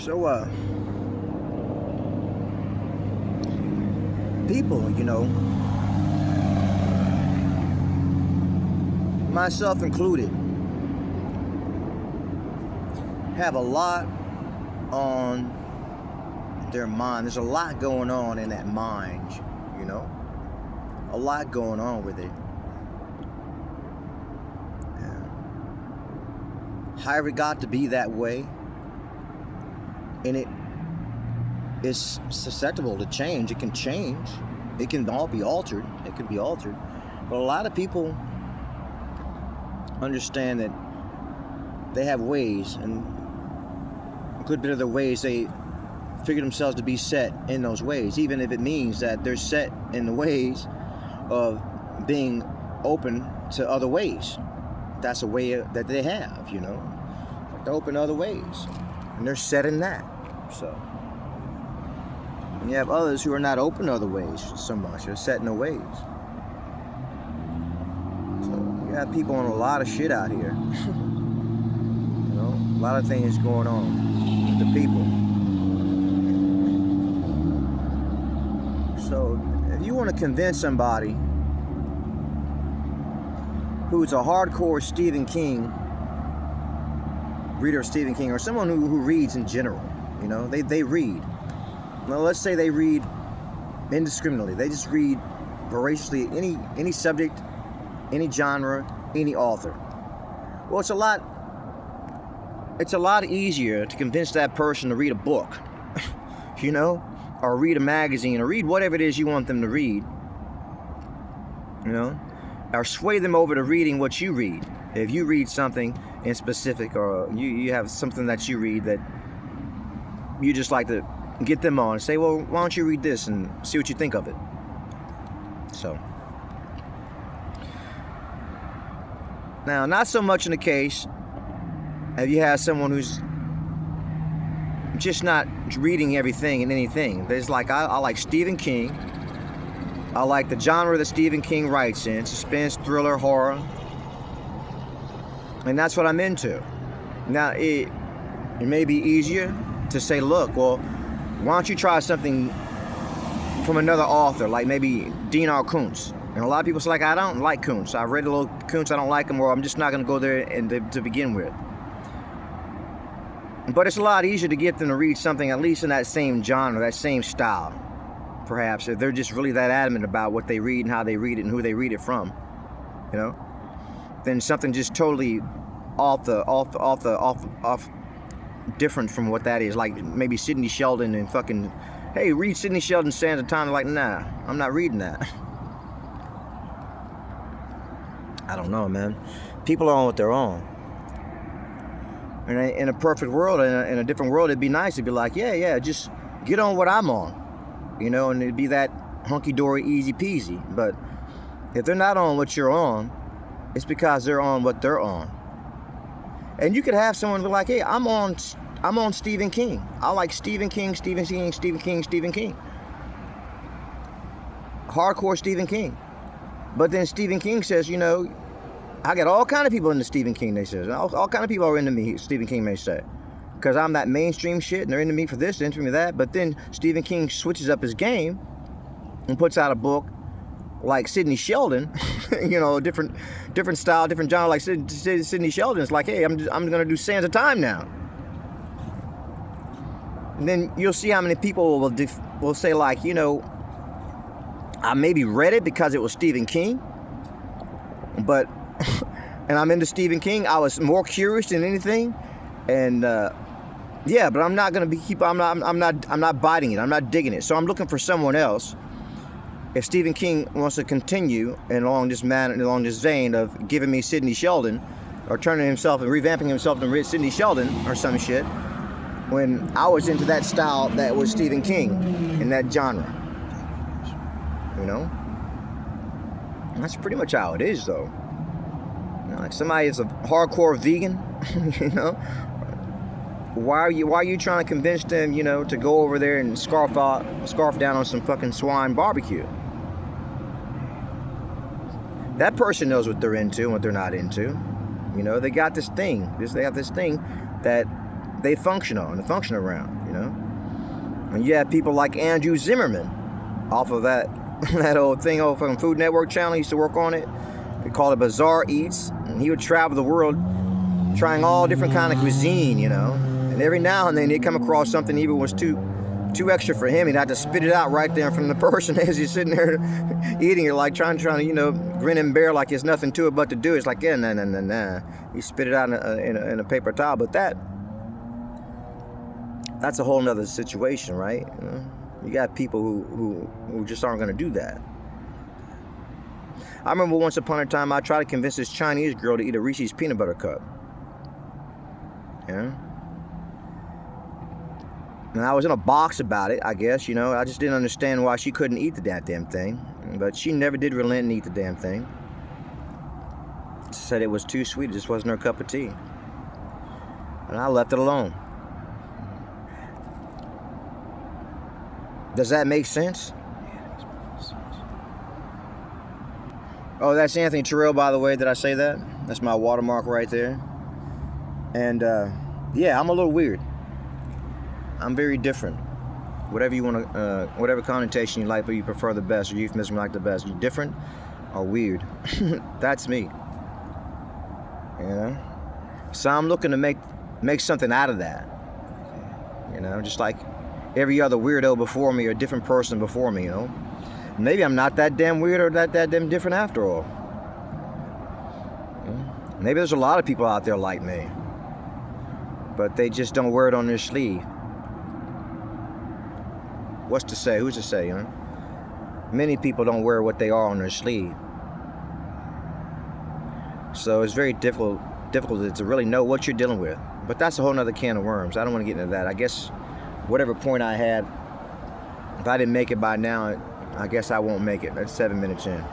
So, people, myself included, have a lot on their mind. There's a lot going on in that mind, a lot going on with it. However it got to be that way, and it is susceptible to change. It can change. It can all be altered. It can be altered. But a lot of people understand that they have ways, and a good bit of their ways, they figure themselves to be set in those ways, even if it means that they're set in the ways of being open to other ways. That's a way that they have, to open other ways, and they're set in that. So, and you have others who are not open to other ways so much. They're set in their ways. So you have people on a lot of shit out here. A lot of things going on with the people. So if you want to convince somebody who's a hardcore Stephen King reader of Stephen King, or someone who reads in general, they read. Well, let's say they read indiscriminately. They just read voraciously any subject, any genre, any author. Well, it's a lot easier to convince that person to read a book, or read a magazine, or read whatever it is you want them to read, or sway them over to reading what you read. If you read something in specific, or you have something that you read that you just like to get them on and say, well, why don't you read this and see what you think of it? So, now, not so much in the case if you have someone who's just not reading everything and anything. There's I like Stephen King. I like the genre that Stephen King writes in: suspense, thriller, horror. And that's what I'm into. Now, it may be easier to say, look, well, why don't you try something from another author, like maybe Dean R. Koontz. And a lot of people say, I don't like Koontz. I've read a little Koontz, I don't like him, or I'm just not going to go there to begin with. But it's a lot easier to get them to read something at least in that same genre, that same style, perhaps, if they're just really that adamant about what they read and how they read it and who they read it from, than something just totally off different from what that is. Like maybe Sidney Sheldon and fucking, hey, read Sidney Sheldon Sands of Time. They're like, nah, I'm not reading that. I don't know, man. People are on what they're on. And in a perfect world, in a different world, it'd be nice to be like, yeah, just get on what I'm on, and it'd be that hunky-dory, easy peasy. But if they're not on what you're on, it's because they're on what they're on. And you could have someone be like, hey, I'm on Stephen King. I like Stephen King. Hardcore Stephen King. But then Stephen King says, I got all kind of people into Stephen King, they say. All kind of people are into me, Stephen King may say. Because I'm that mainstream shit, and they're into me for this, they're into me for that. But then Stephen King switches up his game and puts out a book like Sidney Sheldon, different style, different genre, like Sidney Sheldon. It's like, hey, I'm going to do Sands of Time now. And then you'll see how many people will say, I maybe read it because it was Stephen King, but and I'm into Stephen King. I was more curious than anything, and but I'm not going to I'm not biting it. I'm not digging it. So I'm looking for someone else. If Stephen King wants to continue along this vein of giving me Sidney Sheldon, or turning himself and revamping himself to Sidney Sheldon or some shit, when I was into that style that was Stephen King in that genre, And that's pretty much how it is, though. Like somebody is a hardcore vegan, Why are you trying to convince them, to go over there and scarf down on some fucking swine barbecue? That person knows what they're into and what they're not into. They got this thing. They have this thing that they function on and function around, you know. And you have people like Andrew Zimmerman off of that old thing off from Food Network channel. He used to work on it. They call it Bizarre Eats. And he would travel the world trying all different kind of cuisine, you know. And every now and then he'd come across something even was too extra for him. He'd have to spit it out right there from the person as he's sitting there eating it, like trying to, you know, grin and bear like there's nothing to it but to do. It's like, yeah, nah. He spit it out in a paper towel. But that's a whole nother situation, right? You know? You got people who just aren't going to do that. I remember once upon a time I tried to convince this Chinese girl to eat a Reese's peanut butter cup. Yeah. And I was in a box about it, I guess, you know. I just didn't understand why she couldn't eat the damn thing. But she never did relent and eat the damn thing. She said it was too sweet. It just wasn't her cup of tea. And I left it alone. Does that make sense? Oh, that's Anthony Terrell, by the way. Did I say that? That's my watermark right there. And, yeah, I'm a little weird. I'm very different. Whatever you want to, whatever connotation you like, but you prefer the best, or euphemism you like the best. You're different or weird. That's me. You know? So I'm looking to make something out of that. You know, just like every other weirdo before me or different person before me, you know. Maybe I'm not that damn weird or that damn different after all. Maybe there's a lot of people out there like me, but they just don't wear it on their sleeve. What's to say? Who's to say, you know? Many people don't wear what they are on their sleeve. So it's very difficult to really know what you're dealing with. But that's a whole nother can of worms. I don't want to get into that. I guess whatever point I had, if I didn't make it by now, I guess I won't make it. That's 7 minutes in.